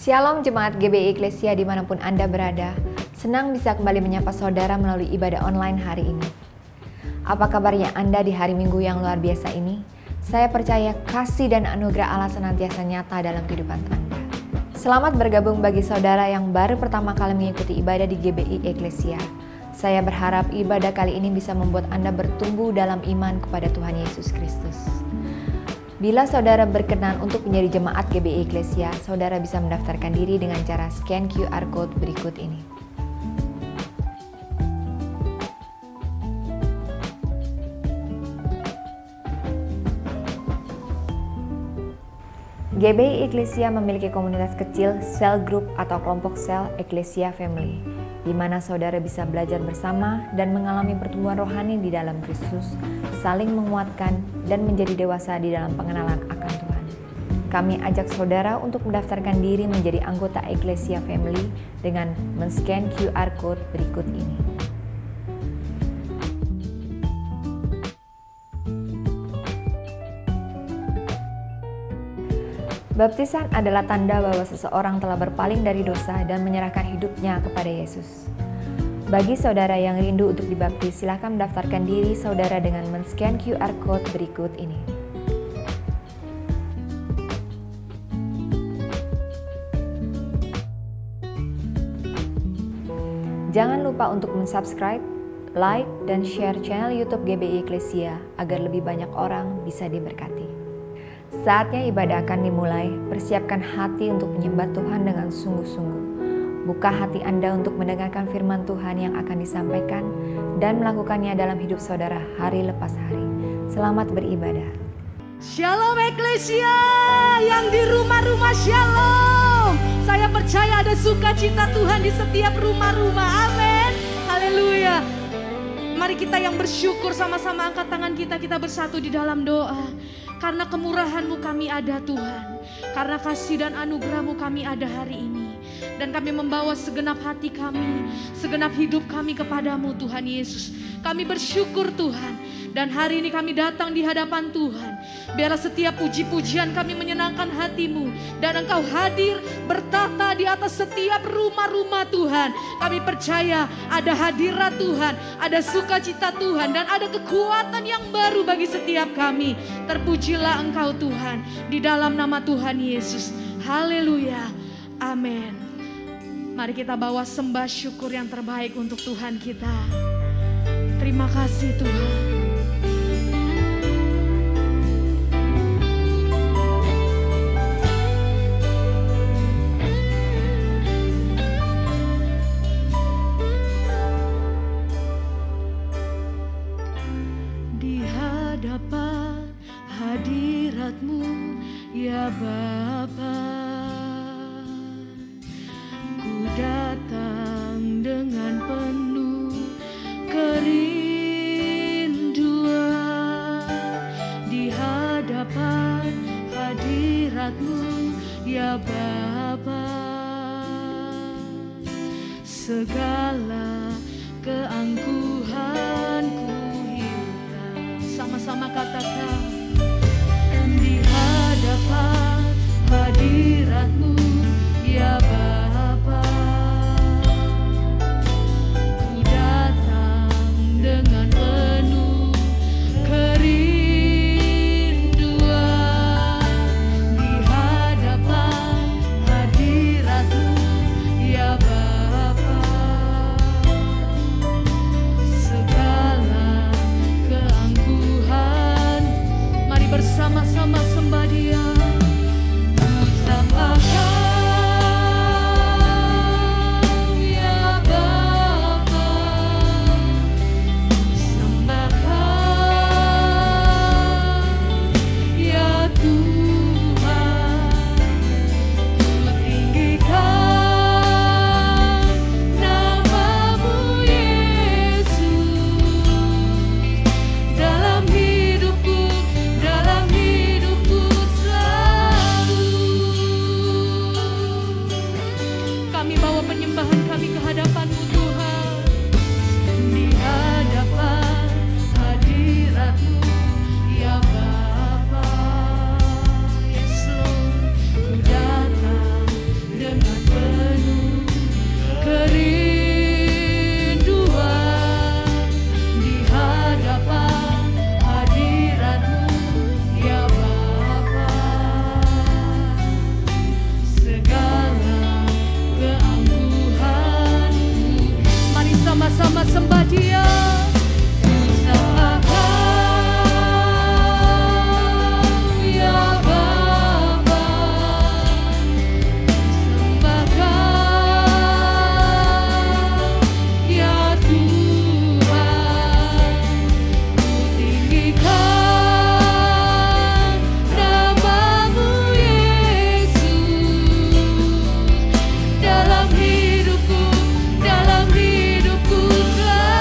Shalom Jemaat GBI Eklesia dimanapun Anda berada. Senang bisa kembali menyapa saudara melalui ibadah online hari ini. Apa kabarnya Anda di hari Minggu yang luar biasa ini? Saya percaya kasih dan anugerah Allah senantiasa nyata dalam kehidupan Anda. Selamat bergabung bagi saudara yang baru pertama kali mengikuti ibadah di GBI Eklesia. Saya berharap ibadah kali ini bisa membuat Anda bertumbuh dalam iman kepada Tuhan Yesus Kristus. Bila saudara berkenan untuk menjadi jemaat GBI Eklesia, saudara bisa mendaftarkan diri dengan cara scan QR Code berikut ini. GBI Eklesia memiliki komunitas kecil, cell group atau kelompok sel Eklesia Family, di mana saudara bisa belajar bersama dan mengalami pertumbuhan rohani di dalam Kristus, saling menguatkan, dan menjadi dewasa di dalam pengenalan akan Tuhan. Kami ajak saudara untuk mendaftarkan diri menjadi anggota Eklesia Family dengan men-scan QR Code berikut ini. Baptisan adalah tanda bahwa seseorang telah berpaling dari dosa dan menyerahkan hidupnya kepada Yesus. Bagi saudara yang rindu untuk dibaptis, silakan mendaftarkan diri saudara dengan men-scan QR Code berikut ini. Jangan lupa untuk subscribe, like, dan share channel YouTube GBI Eklesia agar lebih banyak orang bisa diberkati. Saatnya ibadah akan dimulai, persiapkan hati untuk menyembah Tuhan dengan sungguh-sungguh. Buka hati Anda untuk mendengarkan firman Tuhan yang akan disampaikan dan melakukannya dalam hidup saudara hari lepas hari. Selamat beribadah. Shalom Eklesia yang di rumah-rumah, shalom. Saya percaya ada sukacita Tuhan di setiap rumah-rumah. Amin. Haleluya. Mari kita yang bersyukur sama-sama angkat tangan kita bersatu di dalam doa. Karena kemurahan-Mu kami ada Tuhan. Karena kasih dan anugerah-Mu kami ada hari ini. Dan kami membawa segenap hati kami, segenap hidup kami kepadamu Tuhan Yesus. Kami bersyukur Tuhan. Dan hari ini kami datang di hadapan Tuhan. Biarlah setiap puji-pujian kami menyenangkan hati-Mu. Dan Engkau hadir bertata di atas setiap rumah-rumah Tuhan. Kami percaya ada hadirat Tuhan, ada sukacita Tuhan, dan ada kekuatan yang baru bagi setiap kami. Terpujilah Engkau Tuhan, di dalam nama Tuhan Yesus. Haleluya. Amin. Mari kita bawa sembah syukur yang terbaik untuk Tuhan kita. Terima kasih Tuhan. Di hadapan hadirat-Mu ya Bapa, datang dengan penuh kerinduan di hadapan hadirat-Mu ya Bapa. Segala keangkuhanku hilang. Sama-sama katakan, di hadapan hadirat-Mu ya Bapa. Dengan penuh kerinduan di hadapan hadirat-Mu ya Bapa. Segala keangkuhan, mari bersama-sama sembah Dia. Ku sembahkan penyembahan kami ke hadapan-Mu Tuhan. Di hadapan hadirat-Mu ya Bapa. Yes Lord, ku datang dengan penuh kerinduan. Di hadapan hadirat-Mu ya Bapa. Segala keangkuhan-Mu, mari sama-sama sembah Dia. Sembah Kau ya Bapa, sembah Kau ya Tuhan, tinggikan nama-Mu Yesus dalam hidupku, dalam hidupku selalu.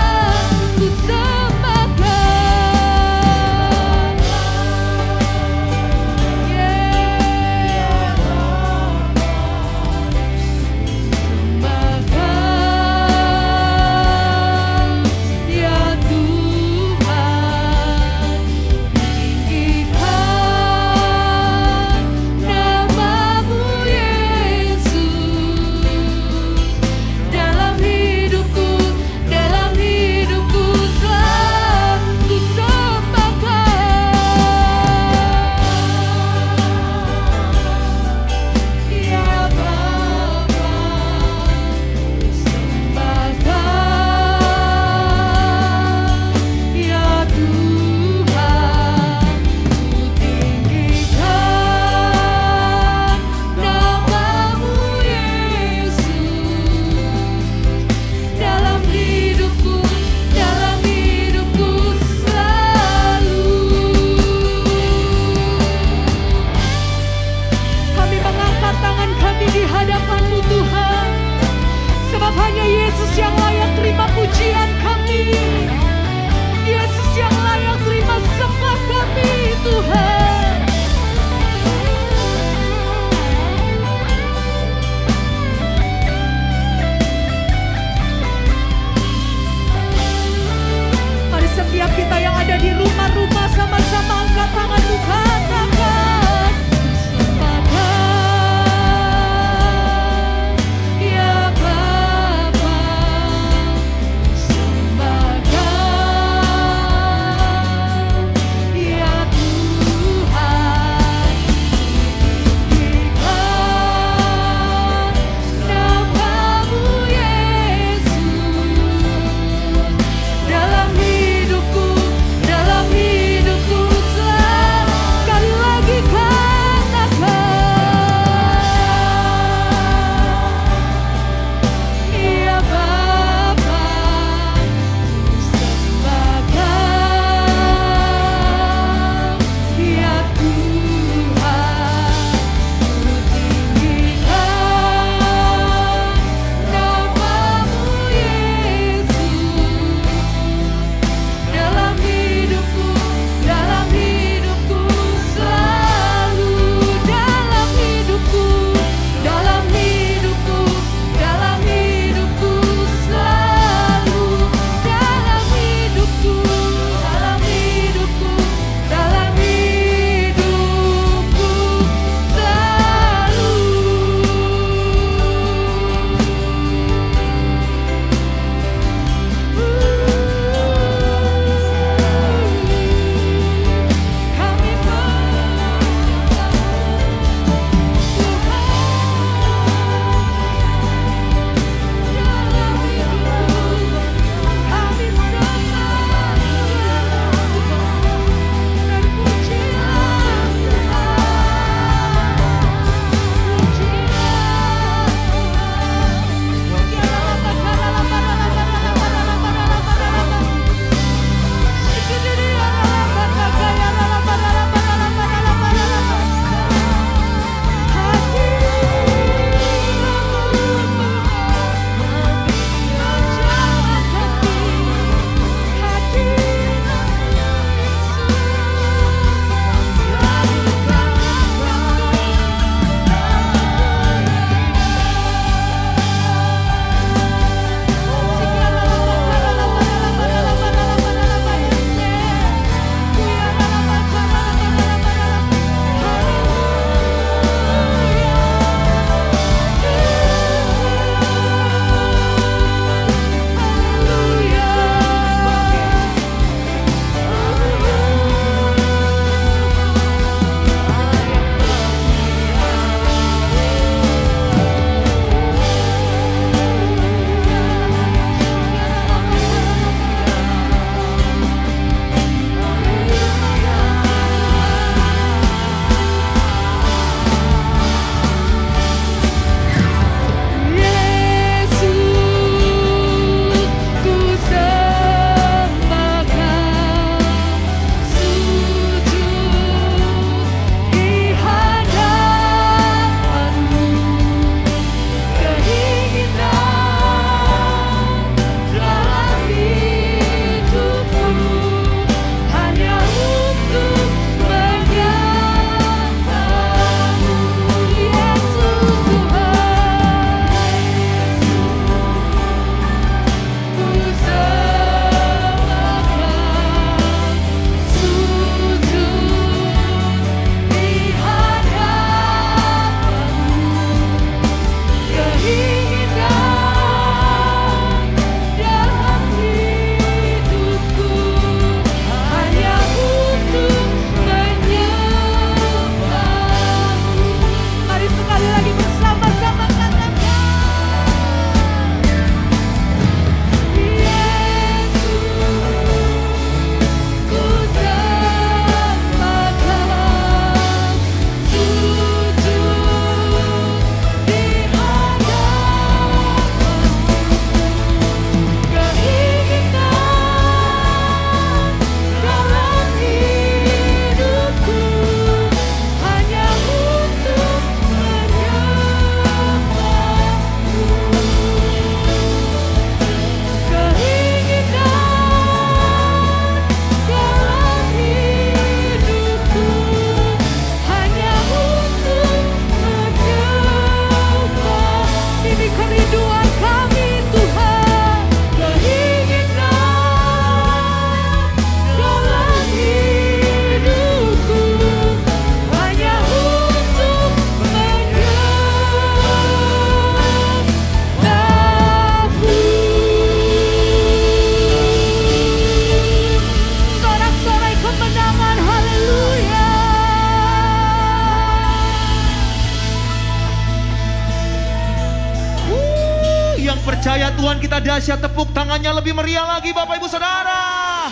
percaya Tuhan kita dahsyat, tepuk tangannya lebih meriah lagi Bapak Ibu Saudara.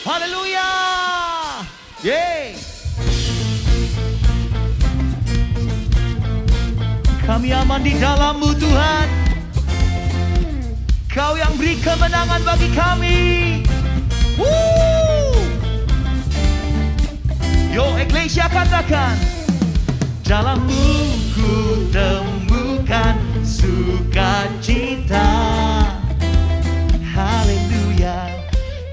Haleluya. Yeay. Kami aman di dalam-Mu Tuhan. Kau yang beri kemenangan bagi kami. Woo! Yo Eklesia katakan, dalam-Mu ku temukan sukacita. Haleluya.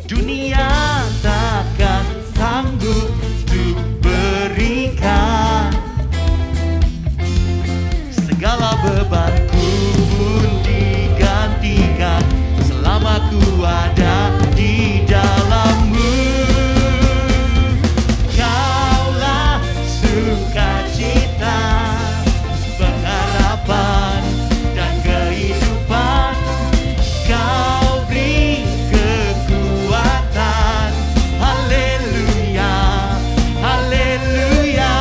Dunia takkan sanggup untuk berikan. Segala bebanku pun digantikan selama ku ada di dalam-Mu. Kaulah sukacita, pengharapan dan kehidupan. Kau beri kekuatan. Haleluya, haleluya.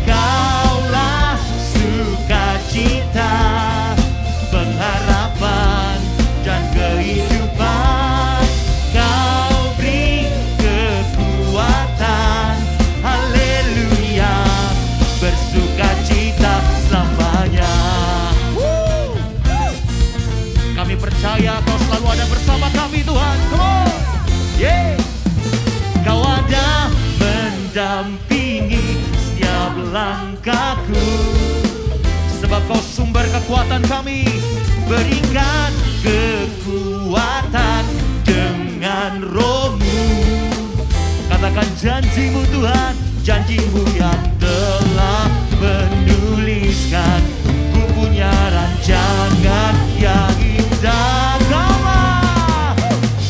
Kaulah sukacita, pengharapan dan kehidupan. Kau beri kekuatan. Haleluya, bersukacita selamanya. Kami percaya Kau selalu ada bersama kami Tuhan. Come on. Yeah. Kau ada mendampingi setiap langkahku. Sebab Kau sumber kekuatan kami. Berikan kekuatan dengan Roh-Mu. Katakan janji-Mu Tuhan, janji-Mu yang telah menuliskan bukunya rancangan yang indah.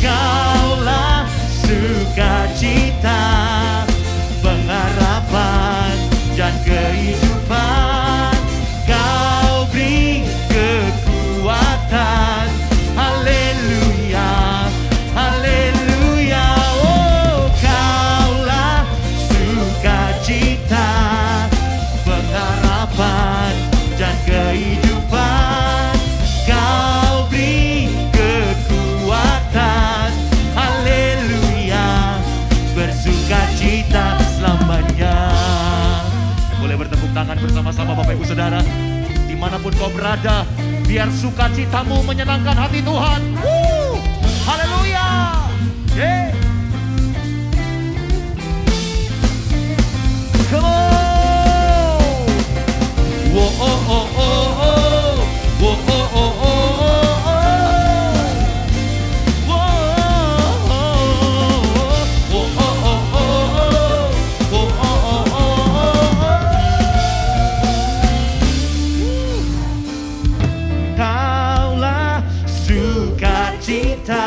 Kaulah sukacita, pengharapan dan kehidupan. Kau beri kekuatan. Haleluya, haleluya. Oh, Kaulah sukacita, pengharapan dan kehidupan. Kau beri kekuatan. Haleluya, bersukacita selamanya. Boleh bertepuk tangan bersama-sama Bapak Ibu Saudara. Dimanapun kau berada, biar sukacitamu menyenangkan hati Tuhan. Haleluya. Yeah. Come on. Whoa, oh, oh, oh, oh. Whoa, oh, oh, oh, oh, oh. Whoa, oh, oh, oh, oh, oh. Whoa, oh, oh, oh, oh. Kaulah sukacita,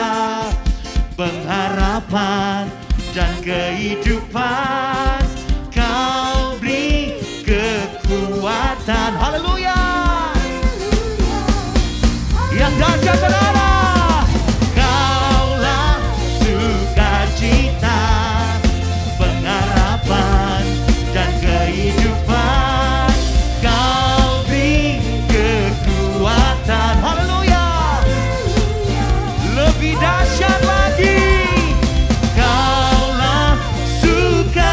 pengharapan dan kehidupan. Kau beri kekuatan. Haleluya. Yang dahsyat saudara. Kaulah sukacita, pengharapan dan kehidupan. Kau beri kekuatan. Haleluya. Lebih dahsyat lagi. Kaulah sukacita,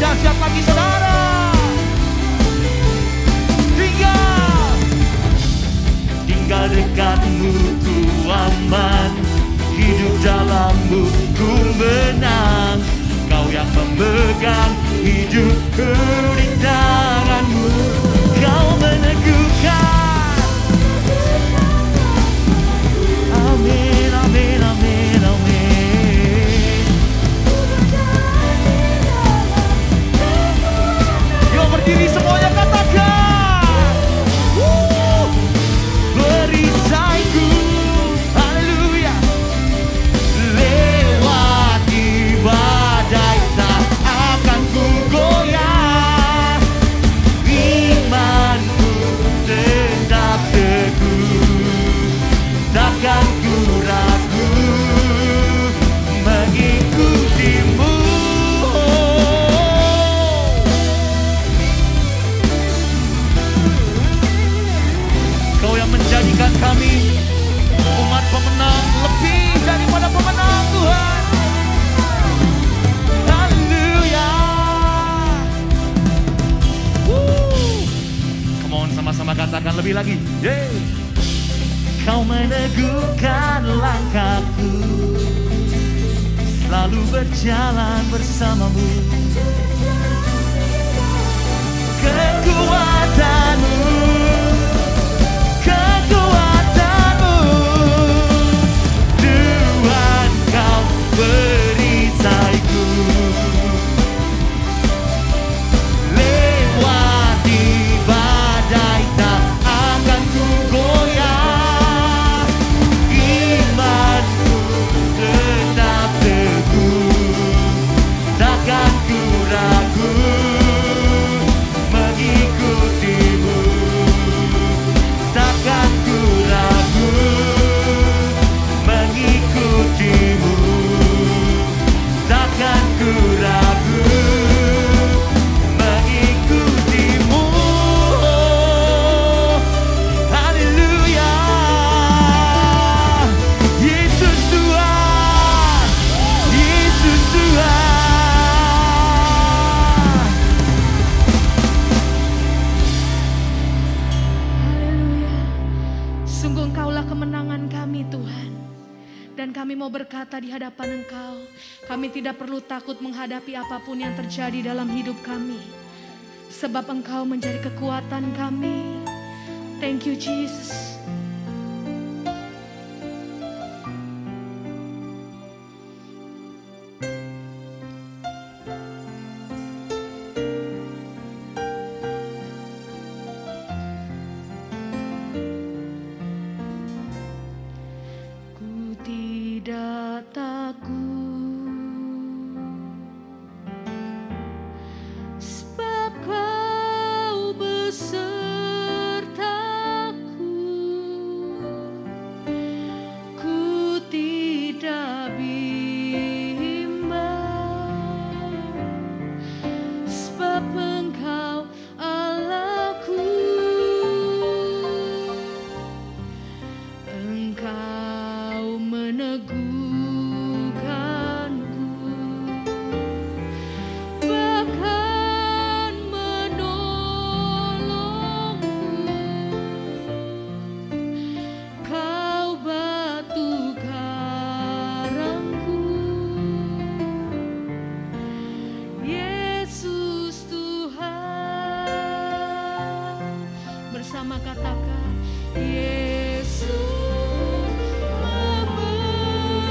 dahsyat lagi saudara. Tinggal dekatmu ku aman, hidup dalammu ku menang. Kau yang memegang hidupku di tanganmu, kau meneguhkan. Amin, amin, amin, amin. Yuk berdiri semuanya katakan. Perisaiku, haleluya. Lewati badai tak akan ku goyah. Imanku tetap teguh, takkan ku ragu mengikutimu. Kau yang menjadikan kami umat pemenang, lebih daripada pemenang Tuhan. Haleluya. Come on, sama-sama katakan lebih lagi. Yeay. Kau meneguhkan langkahku, selalu berjalan bersamamu. Kekuatanmu, kekuatanmu, Tuhan kau perisaiku. Lewati badai tak akan ku goyah. Imanku tetap teguh, takkan ku ragu mengikutimu. Takkan ku ragu mengikutimu. Takkan ku ragu mengikutimu. Haleluya. Yesus Tuhan, Yesus Tuhan. Haleluya. Sungguh Engkaulah kemenangan kami Tuhan. Dan kami mau berkata di hadapan Engkau, kami tidak perlu takut menghadapi apapun yang terjadi dalam hidup kami. Sebab Engkau menjadi kekuatan kami. Thank you Jesus. Ku tidak takut, sebab Kau besertaku. Ku tidak bimbang, sebab Engkau Allahku. Engkau meneguhkanku, bahkan menolongku. Kau batu karangku, Yesus Tuhan. Bersama katakan, Yesus memelihara.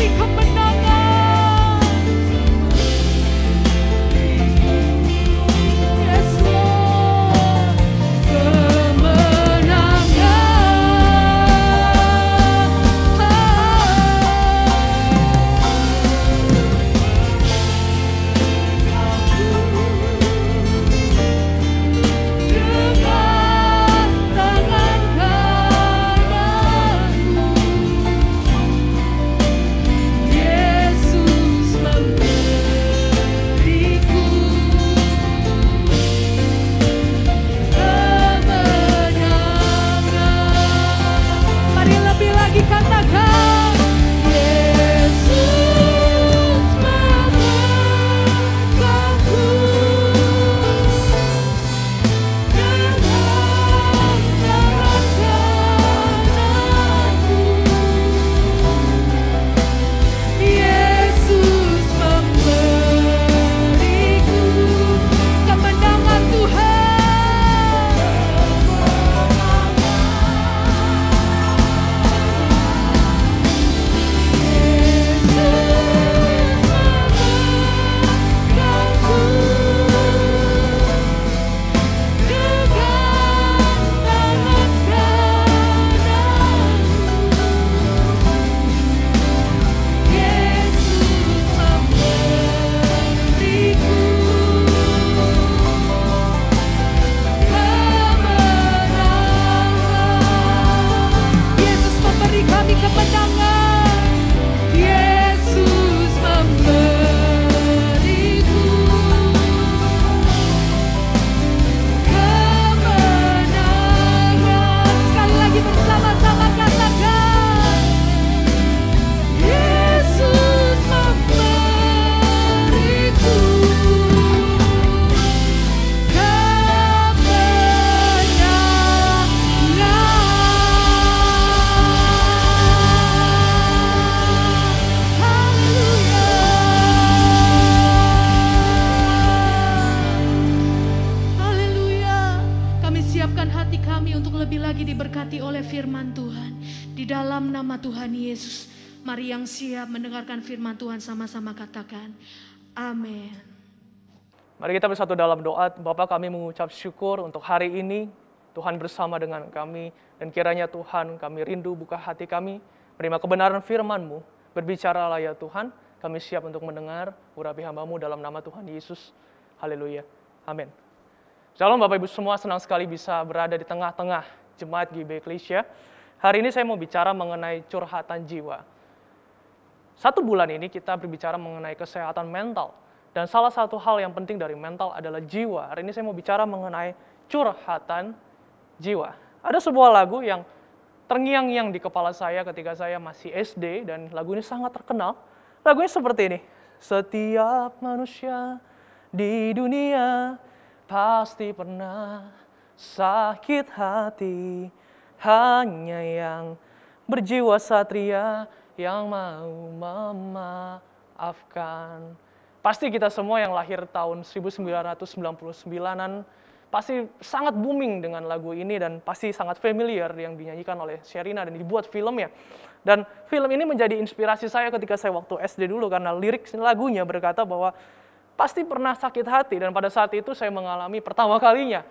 kami kemenangan. Yes Lord, mari lebih lagi katakan, Yesus memegangku dengan tangan kananku. Yesus memberiku kemenangan Tuhan. Yesus memberi kami kemenangan. Yesus memberiku kemenangan. Sekali lagi bersama-sama katakan, Yesus memberiku Haleluya. Kami siapkan hati kami untuk lebih lagi diberkati oleh firman Tuhan. Di dalam nama Tuhan Yesus, mari yang siap mendengarkan firman Tuhan sama-sama katakan, amin. Mari kita bersatu dalam doa. Bapa, kami mengucap syukur untuk hari ini. Tuhan bersama dengan kami. Dan kiranya Tuhan, kami rindu buka hati kami. Menerima kebenaran firman-Mu. Berbicaralah ya Tuhan. Kami siap untuk mendengar urapi hamba-Mu dalam nama Tuhan Yesus. Haleluya. Amin. Shalom Bapak Ibu semua, senang sekali bisa berada di tengah-tengah Jemaat GBI Eklesia. Hari ini saya mau bicara mengenai curhatan jiwa. 1 bulan ini kita berbicara mengenai kesehatan mental. Dan salah satu hal yang penting dari mental adalah jiwa. Hari ini saya mau bicara mengenai curhatan jiwa. Ada sebuah lagu yang terngiang-ngiang di kepala saya ketika saya masih SD, dan lagu ini sangat terkenal. Lagunya seperti ini. Setiap manusia di dunia pasti pernah sakit hati, hanya yang berjiwa satria yang mau memaafkan. Pasti kita semua yang lahir tahun 1999-an pasti sangat booming dengan lagu ini dan pasti sangat familiar yang dinyanyikan oleh Sherina dan dibuat filmnya. Dan film ini menjadi inspirasi saya ketika saya waktu SD dulu karena lirik lagunya berkata bahwa pasti pernah sakit hati, dan pada saat itu saya mengalami pertama kalinya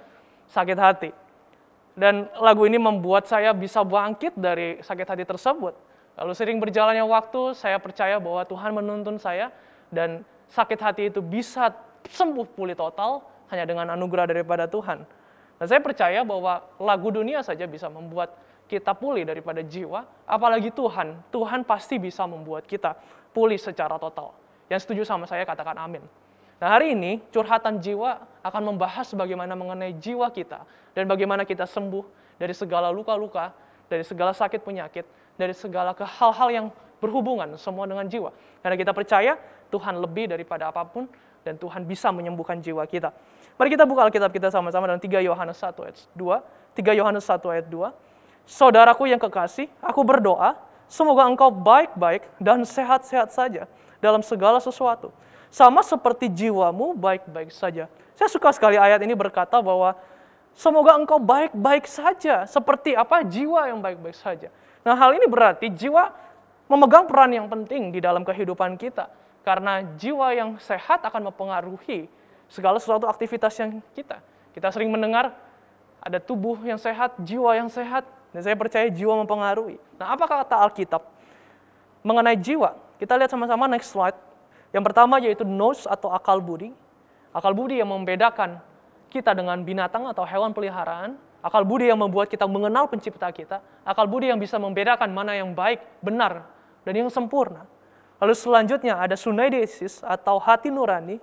sakit hati. Dan lagu ini membuat saya bisa bangkit dari sakit hati tersebut. Lalu sering berjalannya waktu, saya percaya bahwa Tuhan menuntun saya dan sakit hati itu bisa sembuh pulih total hanya dengan anugerah daripada Tuhan. Dan saya percaya bahwa lagu dunia saja bisa membuat kita pulih daripada jiwa, apalagi Tuhan. Tuhan pasti bisa membuat kita pulih secara total. Yang setuju sama saya katakan amin. Nah, hari ini curhatan jiwa akan membahas bagaimana mengenai jiwa kita dan bagaimana kita sembuh dari segala luka-luka, dari segala sakit penyakit, dari segala hal-hal yang berhubungan semua dengan jiwa. Karena kita percaya Tuhan lebih daripada apapun dan Tuhan bisa menyembuhkan jiwa kita. Mari kita buka Alkitab kita sama-sama dalam 3 Yohanes 1 ayat 2. 3 Yohanes 1 ayat 2. Saudaraku yang kekasih, aku berdoa semoga engkau baik-baik dan sehat-sehat saja dalam segala sesuatu. Sama seperti jiwamu baik-baik saja. Saya suka sekali ayat ini berkata bahwa semoga engkau baik-baik saja. Seperti apa? Jiwa yang baik-baik saja. Nah, hal ini berarti jiwa memegang peran yang penting di dalam kehidupan kita. Karena jiwa yang sehat akan mempengaruhi segala sesuatu aktivitas yang kita. Kita sering mendengar ada tubuh yang sehat, jiwa yang sehat, dan saya percaya jiwa mempengaruhi. Nah, apa kata Alkitab mengenai jiwa? Kita lihat sama-sama next slide. Yang pertama yaitu nous atau akal budi. Akal budi yang membedakan kita dengan binatang atau hewan peliharaan. Akal budi yang membuat kita mengenal pencipta kita. Akal budi yang bisa membedakan mana yang baik, benar, dan yang sempurna. Lalu selanjutnya ada sunaidesis atau hati nurani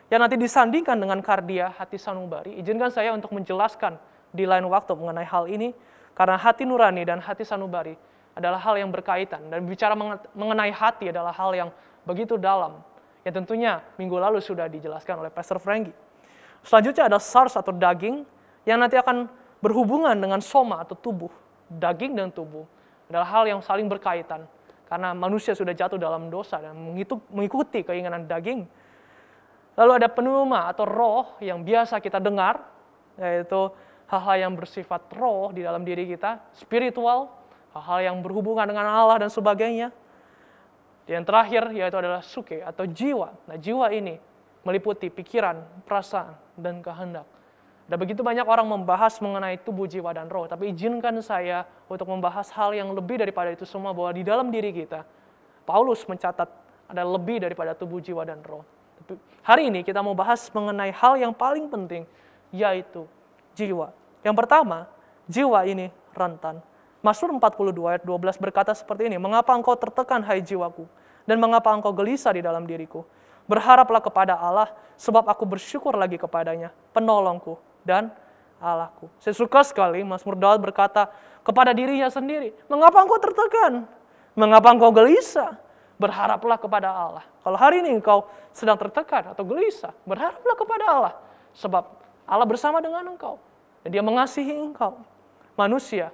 yang nanti disandingkan dengan kardia, hati sanubari. Izinkan saya untuk menjelaskan di lain waktu mengenai hal ini, karena hati nurani dan hati sanubari adalah hal yang berkaitan. Dan bicara mengenai hati adalah hal yang begitu dalam, yang tentunya minggu lalu sudah dijelaskan oleh Pastor Frankie. Selanjutnya ada sars atau daging, yang nanti akan berhubungan dengan soma atau tubuh. Daging dan tubuh adalah hal yang saling berkaitan, karena manusia sudah jatuh dalam dosa dan mengikuti keinginan daging. Lalu ada pneuma atau roh yang biasa kita dengar, yaitu hal-hal yang bersifat roh di dalam diri kita, spiritual, hal-hal yang berhubungan dengan Allah dan sebagainya. Yang terakhir yaitu adalah suke atau jiwa. Nah, jiwa ini meliputi pikiran, perasaan, dan kehendak. Ada begitu banyak orang membahas mengenai tubuh, jiwa, dan roh, tapi izinkan saya untuk membahas hal yang lebih daripada itu semua, bahwa di dalam diri kita, Paulus mencatat ada lebih daripada tubuh, jiwa, dan roh. Tapi hari ini kita mau bahas mengenai hal yang paling penting, yaitu jiwa. Yang pertama, jiwa ini rentan. Mazmur 42 ayat 12 berkata seperti ini, "Mengapa engkau tertekan, hai jiwaku? Dan mengapa engkau gelisah di dalam diriku? Berharaplah kepada Allah, sebab aku bersyukur lagi kepadanya, penolongku dan Allahku." Saya suka sekali Mazmur Daud berkata kepada dirinya sendiri, "Mengapa engkau tertekan? Mengapa engkau gelisah? Berharaplah kepada Allah." Kalau hari ini engkau sedang tertekan atau gelisah, berharaplah kepada Allah, sebab Allah bersama dengan engkau dan Dia mengasihi engkau. Manusia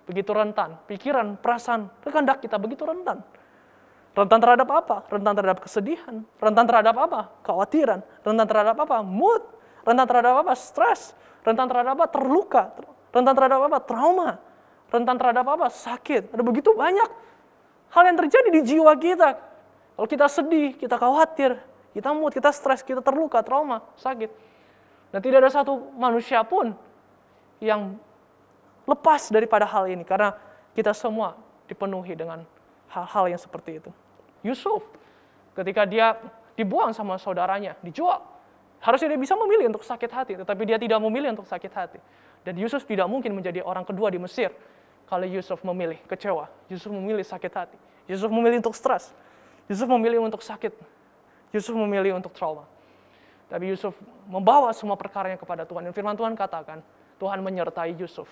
begitu rentan, pikiran, perasaan, kehendak kita begitu rentan. Rentan terhadap apa? Rentan terhadap kesedihan. Rentan terhadap apa? Kekhawatiran. Rentan terhadap apa? Mood. Rentan terhadap apa? Stres. Rentan terhadap apa? Terluka. Rentan terhadap apa? Trauma. Rentan terhadap apa? Sakit. Ada begitu banyak hal yang terjadi di jiwa kita. Kalau kita sedih, kita khawatir, kita mood, kita stres, kita terluka, trauma, sakit. Dan tidak ada satu manusia pun yang lepas daripada hal ini, karena kita semua dipenuhi dengan hal-hal yang seperti itu. Yusuf, ketika dia dibuang sama saudaranya, dijual, harusnya dia bisa memilih untuk sakit hati, tetapi dia tidak memilih untuk sakit hati. Dan Yusuf tidak mungkin menjadi orang kedua di Mesir kalau Yusuf memilih kecewa, Yusuf memilih sakit hati, Yusuf memilih untuk stres, Yusuf memilih untuk sakit, Yusuf memilih untuk trauma. Tapi Yusuf membawa semua perkaranya kepada Tuhan, dan firman Tuhan katakan, Tuhan menyertai Yusuf.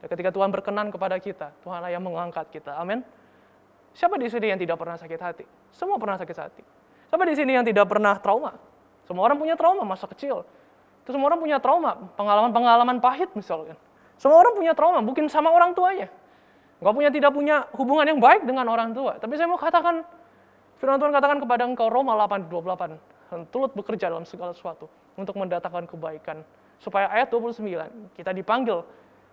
Dan ketika Tuhan berkenan kepada kita, Tuhanlah yang mengangkat kita. Amin. Siapa di sini yang tidak pernah sakit hati? Semua pernah sakit hati. Siapa di sini yang tidak pernah trauma? Semua orang punya trauma masa kecil. Terus semua orang punya trauma, pengalaman-pengalaman pahit misalnya. Semua orang punya trauma, mungkin sama orang tuanya. Tidak punya hubungan yang baik dengan orang tua. Tapi saya mau katakan, firman Tuhan katakan kepada engkau, Roma 8:28, turut bekerja dalam segala sesuatu untuk mendatangkan kebaikan. Supaya ayat 29, kita dipanggil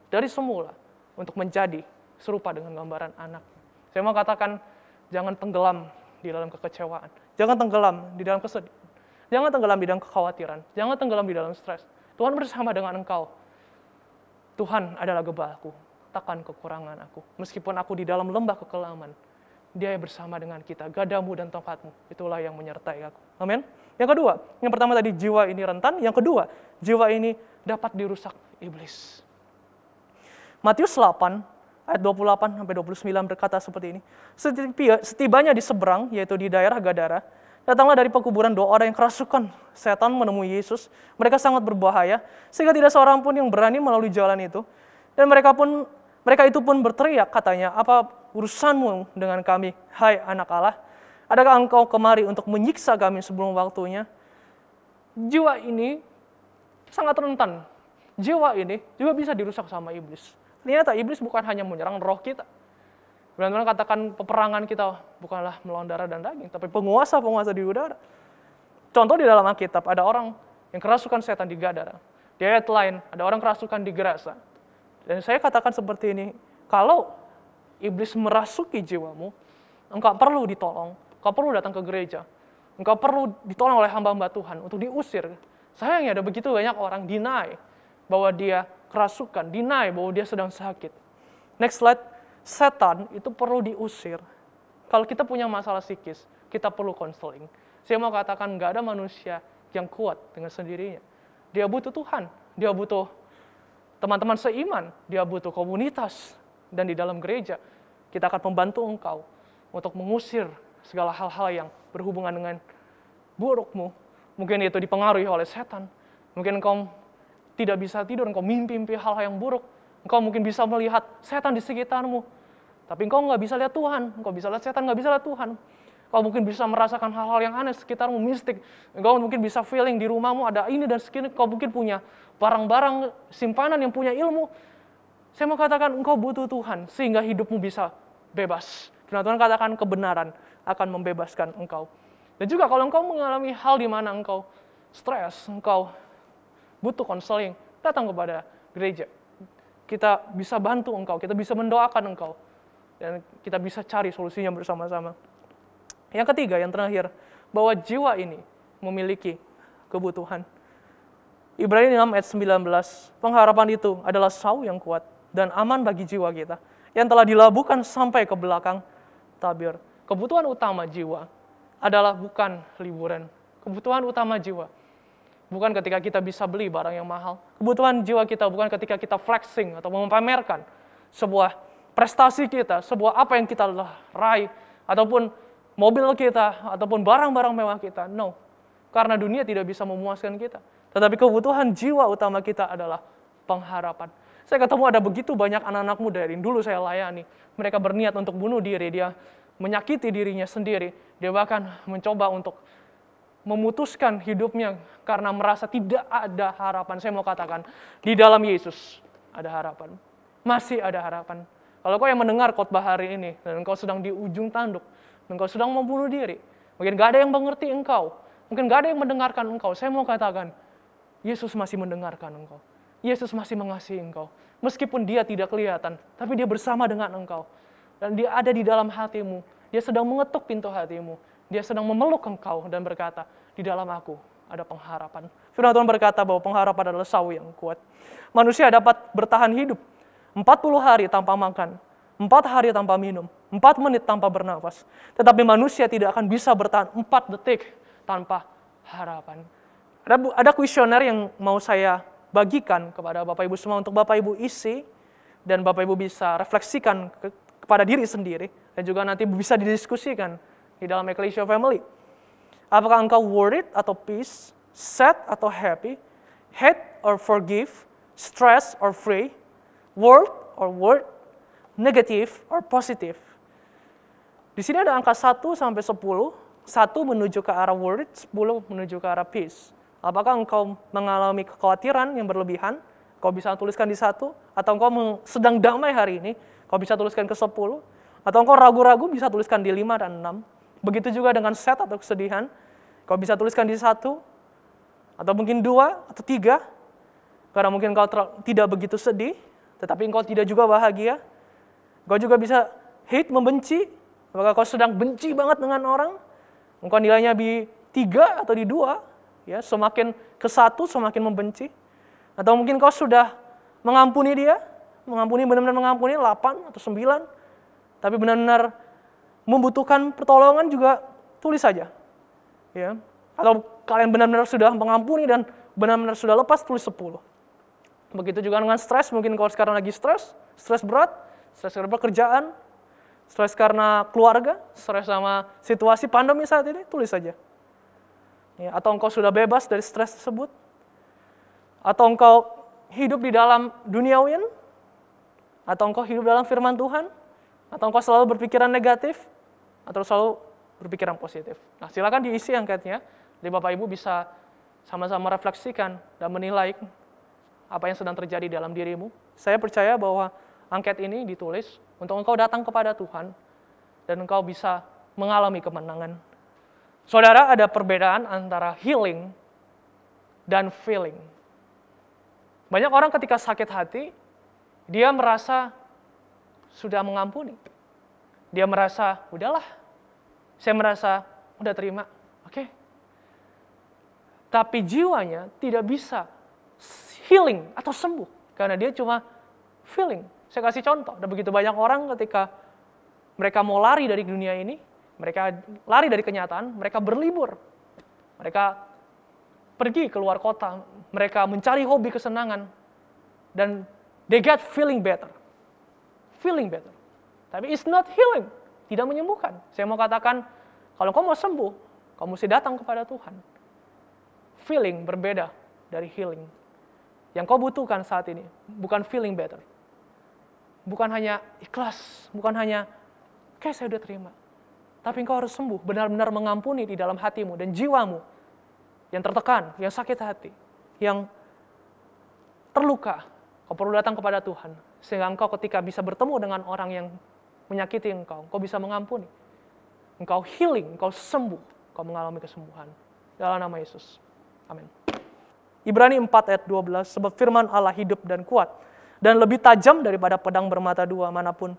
dari semula untuk menjadi serupa dengan gambaran anak. Saya mau katakan, jangan tenggelam di dalam kekecewaan. Jangan tenggelam di dalam kesedihan. Jangan tenggelam di dalam kekhawatiran. Jangan tenggelam di dalam stres. Tuhan bersama dengan engkau. Tuhan adalah gembalaku, takkan kekurangan aku. Meskipun aku di dalam lembah kekelaman, Dia bersama dengan kita. Gadamu dan tongkatmu, itulah yang menyertai aku. Amin. Yang kedua, yang pertama tadi jiwa ini rentan. Yang kedua, jiwa ini dapat dirusak iblis. Matius 8, ayat 28-29 berkata seperti ini. Setibanya di seberang, yaitu di daerah Gadara, datanglah dari pekuburan 2 orang yang kerasukan setan menemui Yesus. Mereka sangat berbahaya, sehingga tidak seorang pun yang berani melalui jalan itu. Dan mereka itu pun berteriak, katanya, "Apa urusanmu dengan kami, hai anak Allah? Adakah engkau kemari untuk menyiksa kami sebelum waktunya?" Jiwa ini sangat rentan. Jiwa ini juga bisa dirusak sama iblis. Ternyata iblis bukan hanya menyerang roh kita. Benar-benar katakan peperangan kita bukanlah melawan darah dan daging, tapi penguasa-penguasa di udara. Contoh di dalam Alkitab, ada orang yang kerasukan setan di Gadara. Di ayat lain, ada orang kerasukan di Gerasa. Dan saya katakan seperti ini, kalau iblis merasuki jiwamu, engkau perlu ditolong, engkau perlu datang ke gereja, engkau perlu ditolong oleh hamba-hamba Tuhan untuk diusir. Sayangnya ada begitu banyak orang deny bahwa dia kerasukan, deny bahwa dia sedang sakit. Next slide, setan itu perlu diusir. Kalau kita punya masalah psikis, kita perlu konseling. Saya mau katakan nggak ada manusia yang kuat dengan sendirinya. Dia butuh Tuhan, dia butuh teman-teman seiman, dia butuh komunitas. Dan di dalam gereja, kita akan membantu engkau untuk mengusir segala hal-hal yang berhubungan dengan burukmu. Mungkin itu dipengaruhi oleh setan. Mungkin engkau tidak bisa tidur, engkau mimpi-mimpi hal-hal yang buruk. Engkau mungkin bisa melihat setan di sekitarmu. Tapi engkau nggak bisa lihat Tuhan. Engkau bisa lihat setan, nggak bisa lihat Tuhan. Engkau mungkin bisa merasakan hal-hal yang aneh sekitarmu, mistik. Engkau mungkin bisa feeling di rumahmu ada ini dan segini. Engkau mungkin punya barang-barang simpanan yang punya ilmu. Saya mau katakan engkau butuh Tuhan sehingga hidupmu bisa bebas. Firman Tuhan katakan kebenaran akan membebaskan engkau. Dan juga kalau engkau mengalami hal di mana engkau stres, engkau butuh konseling, datang kepada gereja. Kita bisa bantu engkau, kita bisa mendoakan engkau. Dan kita bisa cari solusinya bersama-sama. Yang ketiga, yang terakhir, bahwa jiwa ini memiliki kebutuhan. Ibrani 6 ayat 19, pengharapan itu adalah sau yang kuat dan aman bagi jiwa kita, yang telah dilabuhkan sampai ke belakang tabir. Kebutuhan utama jiwa adalah bukan liburan. Kebutuhan utama jiwa bukan ketika kita bisa beli barang yang mahal. Kebutuhan jiwa kita bukan ketika kita flexing atau memamerkan sebuah prestasi kita, sebuah apa yang kita raih, ataupun mobil kita, ataupun barang-barang mewah kita. No, karena dunia tidak bisa memuaskan kita. Tetapi kebutuhan jiwa utama kita adalah pengharapan. Saya ketemu ada begitu banyak anak-anak muda dari dulu saya layani. Mereka berniat untuk bunuh diri, dia menyakiti dirinya sendiri. Dia bahkan mencoba untuk memutuskan hidupnya karena merasa tidak ada harapan. Saya mau katakan, di dalam Yesus ada harapan. Masih ada harapan. Kalau kau yang mendengar khotbah hari ini, dan engkau sedang di ujung tanduk, engkau sedang membunuh diri, mungkin gak ada yang mengerti engkau, mungkin gak ada yang mendengarkan engkau, saya mau katakan, Yesus masih mendengarkan engkau. Yesus masih mengasihi engkau. Meskipun dia tidak kelihatan, tapi dia bersama dengan engkau. Dan dia ada di dalam hatimu. Dia sedang mengetuk pintu hatimu. Dia sedang memeluk engkau dan berkata, di dalam aku ada pengharapan. Firman Tuhan berkata bahwa pengharapan adalah sau yang kuat. Manusia dapat bertahan hidup 40 hari tanpa makan, 4 hari tanpa minum, 4 menit tanpa bernafas. Tetapi manusia tidak akan bisa bertahan 4 detik tanpa harapan. Ada kuesioner yang mau saya bagikan kepada Bapak Ibu semua untuk Bapak Ibu isi dan Bapak Ibu bisa refleksikan kepada diri sendiri dan juga nanti bisa didiskusikan di dalam Ecclesia Family. Apakah engkau worried atau peace, sad atau happy, hate or forgive, stress or free, world or word, negative or positive? Di sini ada angka 1 sampai 10, 1 menuju ke arah worried, 10 menuju ke arah peace. Apakah engkau mengalami kekhawatiran yang berlebihan? Kau bisa tuliskan di 1. Atau engkau sedang damai hari ini? Kau bisa tuliskan ke 10. Atau engkau ragu-ragu bisa tuliskan di 5 dan 6. Begitu juga dengan sad atau kesedihan. Kau bisa tuliskan di 1. Atau mungkin 2 atau 3. Karena mungkin engkau tidak begitu sedih. Tetapi engkau tidak juga bahagia. Engkau juga bisa hate, membenci. Apakah kau sedang benci banget dengan orang? Engkau nilainya di 3 atau di 2. Ya, semakin ke 1 semakin membenci. Atau mungkin kau sudah mengampuni dia, benar-benar mengampuni 8 atau 9, tapi benar-benar membutuhkan pertolongan juga tulis saja. Ya. Atau kalian benar-benar sudah mengampuni dan benar-benar sudah lepas, tulis 10. Begitu juga dengan stres, mungkin kau sekarang lagi stres berat, stres karena pekerjaan, stres karena keluarga, stres sama situasi pandemi saat ini, tulis saja. Ya, atau engkau sudah bebas dari stres tersebut, atau engkau hidup di dalam duniawian, atau engkau hidup dalam firman Tuhan, atau engkau selalu berpikiran negatif, atau selalu berpikiran positif. Nah, silakan diisi angketnya, jadi Bapak Ibu bisa sama-sama refleksikan dan menilai apa yang sedang terjadi dalam dirimu. Saya percaya bahwa angket ini ditulis untuk engkau datang kepada Tuhan, dan engkau bisa mengalami kemenangan. Saudara, ada perbedaan antara healing dan feeling. Banyak orang ketika sakit hati, dia merasa sudah mengampuni. Dia merasa, udahlah, Saya merasa, udah terima, oke. Tapi jiwanya tidak bisa healing atau sembuh. Karena dia cuma feeling. Saya kasih contoh, ada begitu banyak orang ketika mereka mau lari dari dunia ini, mereka lari dari kenyataan, mereka berlibur. Mereka pergi keluar kota, mereka mencari hobi kesenangan, dan they get feeling better. Feeling better. Tapi it's not healing, tidak menyembuhkan. Saya mau katakan, kalau kau mau sembuh, kau mesti datang kepada Tuhan. Feeling berbeda dari healing. Yang kau butuhkan saat ini, bukan feeling better. Bukan hanya ikhlas, bukan hanya, oke saya udah terima. Tapi engkau harus sembuh, benar-benar mengampuni di dalam hatimu dan jiwamu yang tertekan, yang sakit hati, yang terluka. Kau perlu datang kepada Tuhan, sehingga engkau ketika bisa bertemu dengan orang yang menyakiti engkau bisa mengampuni. Engkau healing, engkau sembuh, engkau mengalami kesembuhan. Dalam nama Yesus. Amin. Ibrani 4 ayat 12, sebab firman Allah hidup dan kuat, dan lebih tajam daripada pedang bermata dua manapun.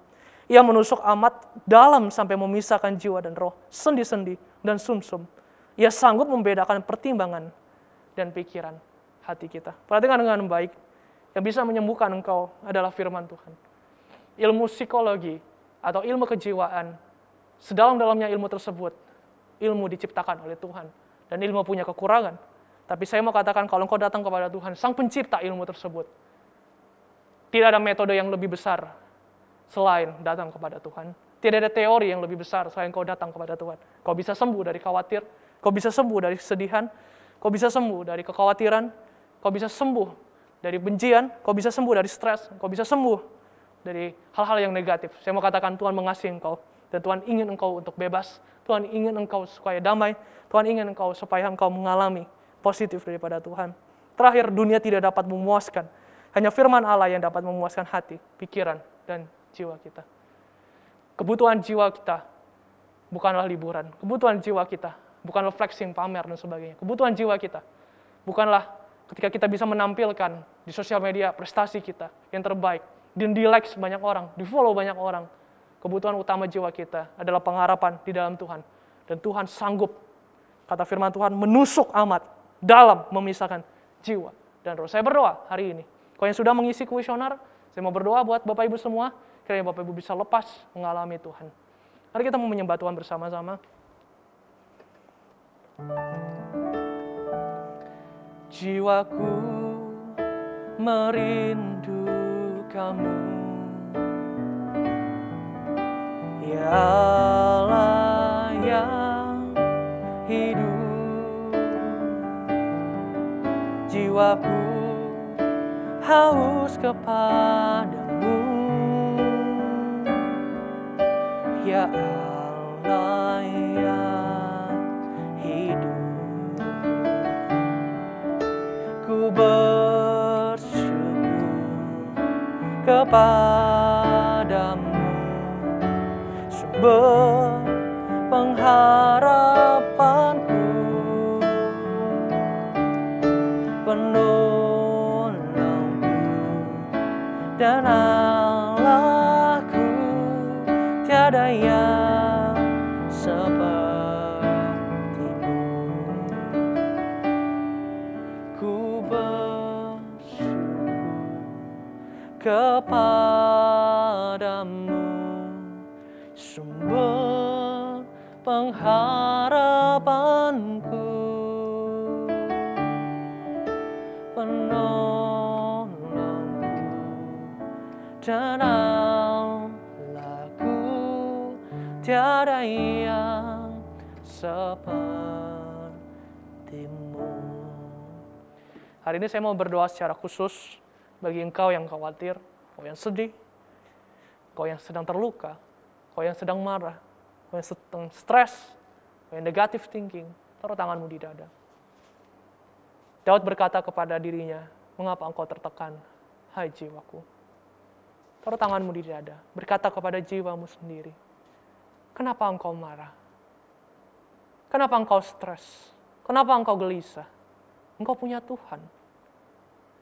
Ia menusuk amat dalam sampai memisahkan jiwa dan roh, sendi-sendi dan sumsum. Ia sanggup membedakan pertimbangan dan pikiran hati kita. Perhatikan dengan baik, yang bisa menyembuhkan engkau adalah firman Tuhan. Ilmu psikologi atau ilmu kejiwaan, sedalam-dalamnya ilmu tersebut, ilmu diciptakan oleh Tuhan. Dan ilmu punya kekurangan. Tapi saya mau katakan kalau engkau datang kepada Tuhan, Sang Pencipta ilmu tersebut, tidak ada metode yang lebih besar selain datang kepada Tuhan. Tidak ada teori yang lebih besar selain kau datang kepada Tuhan. Kau bisa sembuh dari khawatir, kau bisa sembuh dari kesedihan, kau bisa sembuh dari kekhawatiran, kau bisa sembuh dari bencian, kau bisa sembuh dari stres, kau bisa sembuh dari hal-hal yang negatif. Saya mau katakan Tuhan mengasihi engkau, dan Tuhan ingin engkau untuk bebas, Tuhan ingin engkau supaya damai, Tuhan ingin engkau supaya engkau mengalami positif daripada Tuhan. Terakhir, dunia tidak dapat memuaskan. Hanya firman Allah yang dapat memuaskan hati, pikiran, dan jiwa kita. Kebutuhan jiwa kita bukanlah liburan. Kebutuhan jiwa kita bukanlah flexing, pamer, dan sebagainya. Kebutuhan jiwa kita bukanlah ketika kita bisa menampilkan di sosial media prestasi kita yang terbaik, dan di-like banyak orang, di-follow banyak orang. Kebutuhan utama jiwa kita adalah pengharapan di dalam Tuhan. Dan Tuhan sanggup, kata firman Tuhan, menusuk amat dalam memisahkan jiwa dan roh. Saya berdoa hari ini. Kalau yang sudah mengisi kuesioner, saya mau berdoa buat Bapak Ibu semua, kiranya Bapak Ibu bisa lepas mengalami Tuhan. Mari kita mau menyembah Tuhan bersama-sama. Jiwaku merindukanmu, ya Allah yang hidup. Jiwaku haus kepadamu, ya Allah yang hidup. Ku bersyukur kepadamu, sumber pengharapanku, penolongku dan Allahku, tiada yang sepertimu. Ku bersyukur kepadamu, sumber pengharapanku, penolongku dan Allahku, tiada yang sepertimu. Hari ini saya mau berdoa secara khusus bagi engkau yang khawatir, kau yang sedih, kau yang sedang terluka, kau yang sedang marah, kau yang sedang stres, kau yang negative thinking. Taruh tanganmu di dada. Daud berkata kepada dirinya, mengapa engkau tertekan, hai jiwaku? Taruh tanganmu di dada, berkata kepada jiwamu sendiri, kenapa engkau marah? Kenapa engkau stres? Kenapa engkau gelisah? Engkau punya Tuhan.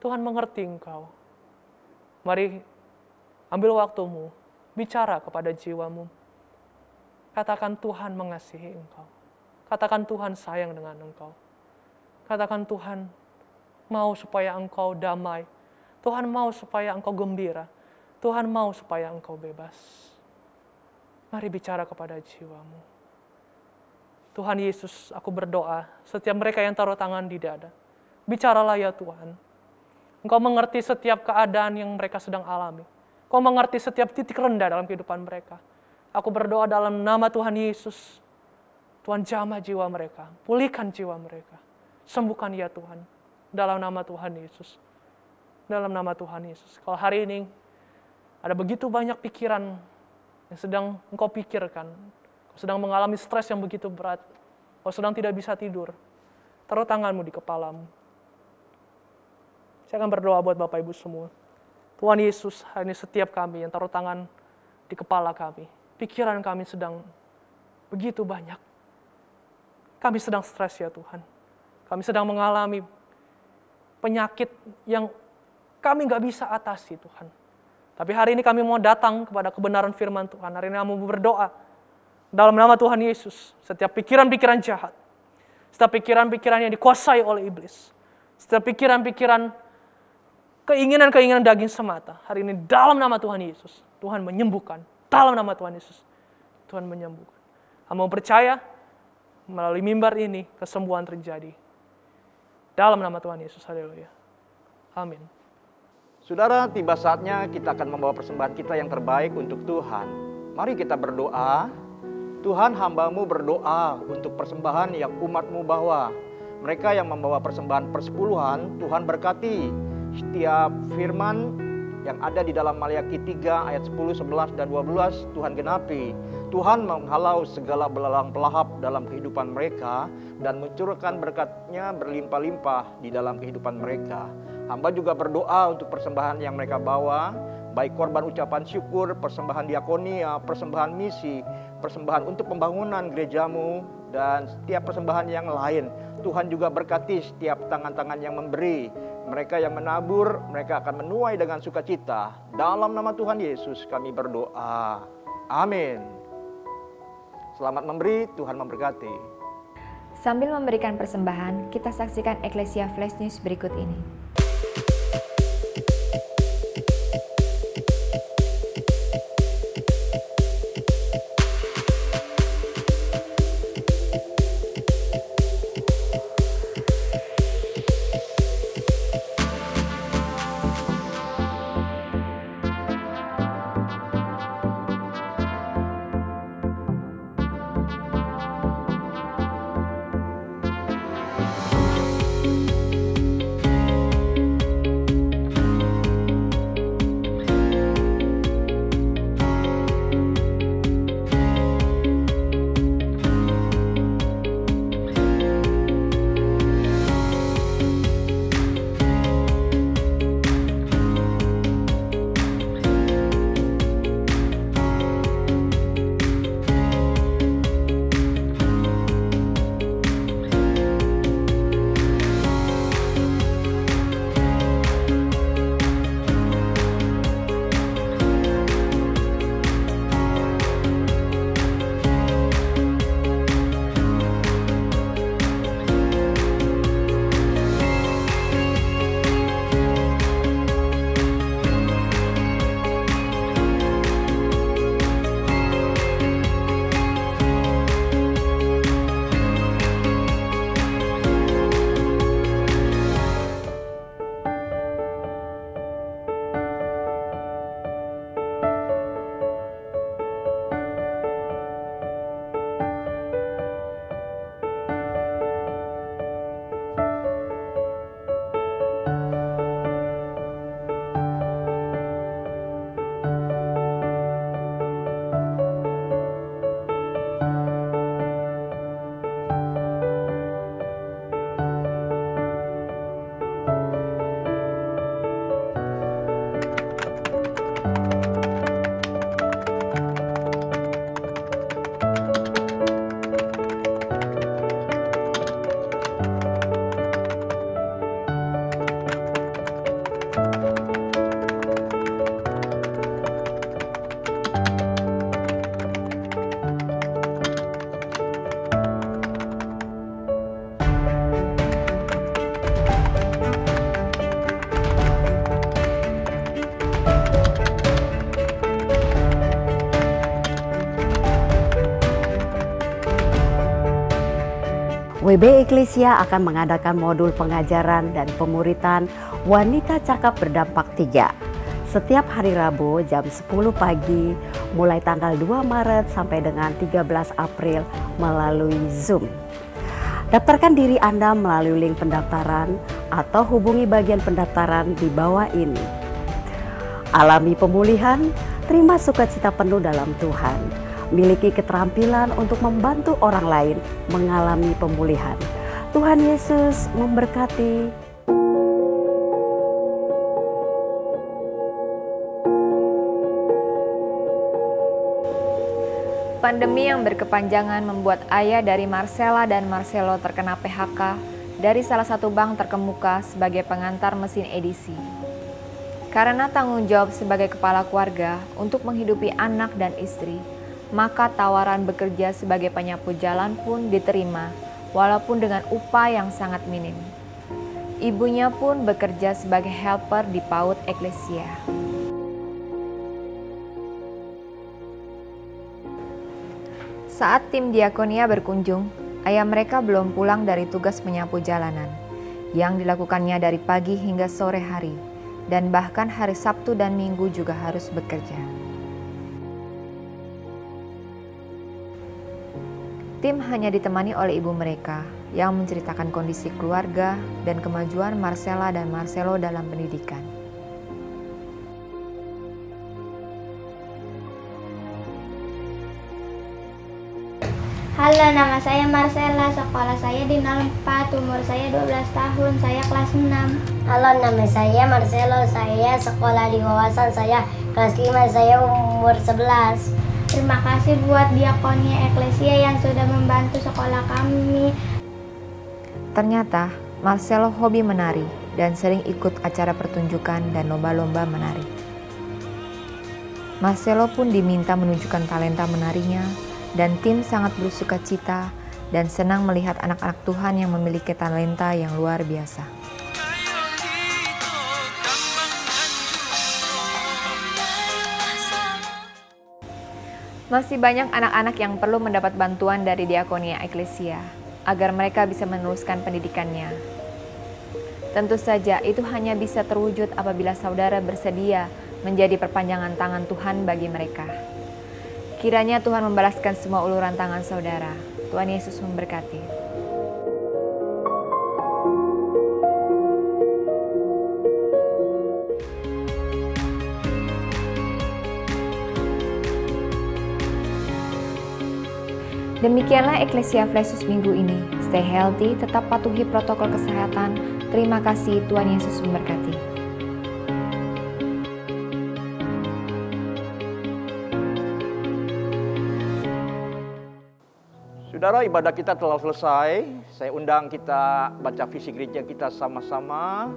Tuhan mengerti engkau. Mari ambil waktumu, bicara kepada jiwamu. Katakan Tuhan mengasihi engkau. Katakan Tuhan sayang dengan engkau. Katakan Tuhan mau supaya engkau damai. Tuhan mau supaya engkau gembira. Tuhan mau supaya engkau bebas. Mari bicara kepada jiwamu. Tuhan Yesus, aku berdoa setiap mereka yang taruh tangan di dada. Bicaralah ya Tuhan. Engkau mengerti setiap keadaan yang mereka sedang alami. Engkau mengerti setiap titik rendah dalam kehidupan mereka. Aku berdoa dalam nama Tuhan Yesus. Tuhan jamah jiwa mereka. Pulihkan jiwa mereka. Sembuhkan ya Tuhan. Dalam nama Tuhan Yesus. Dalam nama Tuhan Yesus. Kalau hari ini ada begitu banyak pikiran yang sedang engkau pikirkan. Kau sedang mengalami stres yang begitu berat. Kau sedang tidak bisa tidur. Taruh tanganmu di kepalamu. Saya akan berdoa buat Bapak Ibu semua. Tuhan Yesus, hari ini setiap kami yang taruh tangan di kepala kami. Pikiran kami sedang begitu banyak. Kami sedang stres ya Tuhan. Kami sedang mengalami penyakit yang kami nggak bisa atasi Tuhan. Tapi hari ini kami mau datang kepada kebenaran firman Tuhan. Hari ini kami berdoa dalam nama Tuhan Yesus. Setiap pikiran-pikiran jahat. Setiap pikiran-pikiran yang dikuasai oleh iblis. Setiap pikiran-pikiran keinginan-keinginan daging semata. Hari ini dalam nama Tuhan Yesus. Tuhan menyembuhkan. Dalam nama Tuhan Yesus. Tuhan menyembuhkan. Kamu percaya melalui mimbar ini kesembuhan terjadi. Dalam nama Tuhan Yesus. Haleluya. Amin. Saudara, tiba saatnya kita akan membawa persembahan kita yang terbaik untuk Tuhan. Mari kita berdoa. Tuhan, hamba-Mu berdoa untuk persembahan yang umat-Mu bawa. Mereka yang membawa persembahan persepuluhan, Tuhan berkati. Setiap firman yang ada di dalam Maliaki 3 ayat 10, 11, dan 12 Tuhan genapi. Tuhan menghalau segala belalang pelahap dalam kehidupan mereka dan mencurahkan berkat-Nya berlimpah-limpah di dalam kehidupan mereka. Hamba juga berdoa untuk persembahan yang mereka bawa, baik korban ucapan syukur, persembahan diakonia, persembahan misi, persembahan untuk pembangunan gereja-Mu, dan setiap persembahan yang lain. Tuhan juga berkati setiap tangan-tangan yang memberi. Mereka yang menabur, mereka akan menuai dengan sukacita. Dalam nama Tuhan Yesus kami berdoa. Amin. Selamat memberi, Tuhan memberkati. Sambil memberikan persembahan, kita saksikan Eklesia Flash News berikut ini. WB Eklesia akan mengadakan modul pengajaran dan pemuritan Wanita Cakap Berdampak 3 setiap hari Rabu jam 10 pagi mulai tanggal 2 Maret sampai dengan 13 April melalui Zoom. Daftarkan diri Anda melalui link pendaftaran atau hubungi bagian pendaftaran di bawah ini. Alami pemulihan, terima sukacita penuh dalam Tuhan. Miliki keterampilan untuk membantu orang lain mengalami pemulihan. Tuhan Yesus memberkati. Pandemi yang berkepanjangan membuat ayah dari Marcella dan Marcelo terkena PHK dari salah satu bank terkemuka sebagai pengantar mesin edisi. Karena tanggung jawab sebagai kepala keluarga untuk menghidupi anak dan istri, maka tawaran bekerja sebagai penyapu jalan pun diterima, walaupun dengan upah yang sangat minim. Ibunya pun bekerja sebagai helper di PAUD Eklesia. Saat tim diakonia berkunjung, ayah mereka belum pulang dari tugas menyapu jalanan, yang dilakukannya dari pagi hingga sore hari, dan bahkan hari Sabtu dan Minggu juga harus bekerja. Tim hanya ditemani oleh ibu mereka yang menceritakan kondisi keluarga dan kemajuan Marcella dan Marcelo dalam pendidikan. Halo, nama saya Marcella, sekolah saya di 04, umur saya 12 tahun, saya kelas 6. Halo, nama saya Marcelo, saya sekolah di Wawasan, saya kelas 5, saya umur 11. Terima kasih buat Diakonia Eklesia yang sudah membantu sekolah kami. Ternyata Marcelo hobi menari dan sering ikut acara pertunjukan dan lomba-lomba menari. Marcelo pun diminta menunjukkan talenta menarinya, dan tim sangat bersuka cita dan senang melihat anak-anak Tuhan yang memiliki talenta yang luar biasa. Masih banyak anak-anak yang perlu mendapat bantuan dari Diakonia Eklesia agar mereka bisa meneruskan pendidikannya. Tentu saja itu hanya bisa terwujud apabila saudara bersedia menjadi perpanjangan tangan Tuhan bagi mereka. Kiranya Tuhan membalaskan semua uluran tangan saudara. Tuhan Yesus memberkati. Demikianlah Eklesia Flasus minggu ini. Stay healthy, tetap patuhi protokol kesehatan. Terima kasih, Tuhan Yesus memberkati. Saudara, ibadah kita telah selesai. Saya undang kita baca visi gereja kita sama-sama.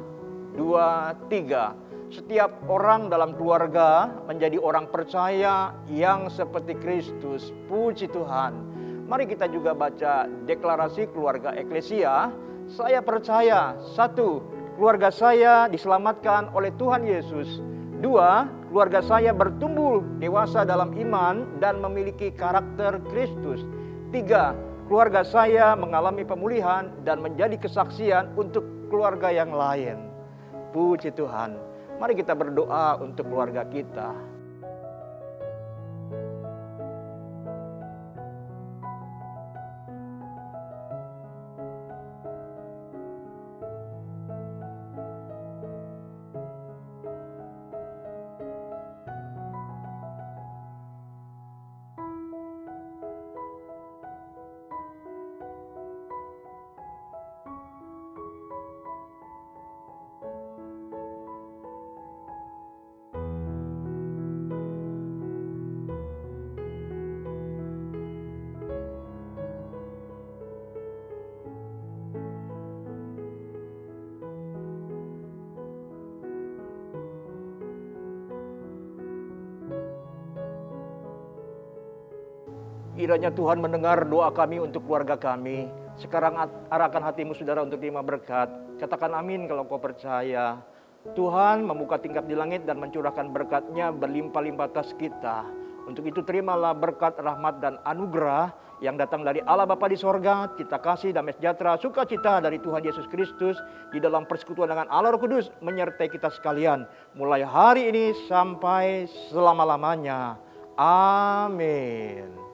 2, 3. Setiap orang dalam keluarga menjadi orang percaya yang seperti Kristus. Puji Tuhan. Mari kita juga baca deklarasi keluarga Eklesia. Saya percaya, 1, keluarga saya diselamatkan oleh Tuhan Yesus. 2, keluarga saya bertumbuh dewasa dalam iman dan memiliki karakter Kristus. 3, keluarga saya mengalami pemulihan dan menjadi kesaksian untuk keluarga yang lain. Puji Tuhan. Mari kita berdoa untuk keluarga kita. Kiranya Tuhan mendengar doa kami untuk keluarga kami. Sekarang arahkan hatimu saudara untuk terima berkat. Katakan amin kalau kau percaya. Tuhan membuka tingkap di langit dan mencurahkan berkat-Nya berlimpah-limpah atas kita. Untuk itu terimalah berkat, rahmat, dan anugerah yang datang dari Allah Bapa di sorga, cita kasih, damai sejahtera, sukacita dari Tuhan Yesus Kristus di dalam persekutuan dengan Allah Roh Kudus menyertai kita sekalian mulai hari ini sampai selama-lamanya. Amin.